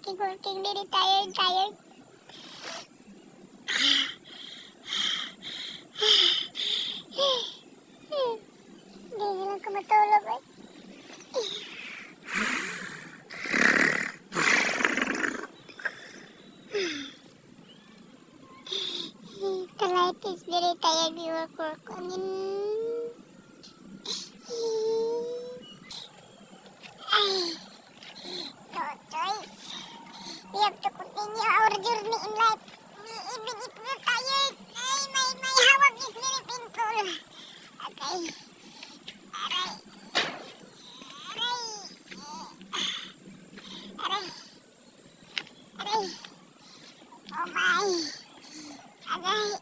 Working, very tired. Hindi na lang ko matulog eh. Tonight is very tired work. I mean, no choice. We have to continue our journey in life. Even if we're tired, my hawak is very painful. Okay. Aray. Oh my. Aray.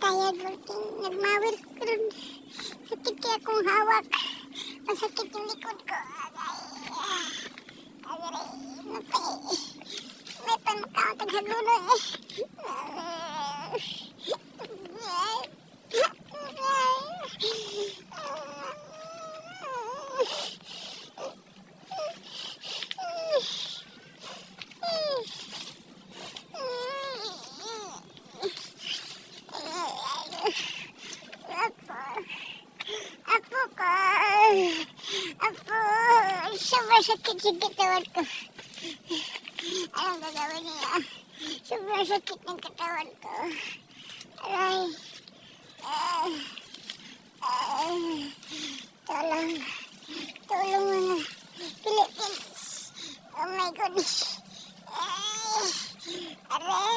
Tired working, nagmawil ko rin. Sakit kaya akong hawak. Masakit yung likod ko. Agay, may panmakao taghagulo eh. Apo, sobrang sakit yung katawan ko. Anong gagawin niya? Sobrang sakit ng katawan ko. Aray. Tulong mo na. Philippines. Oh my goodness. Aray.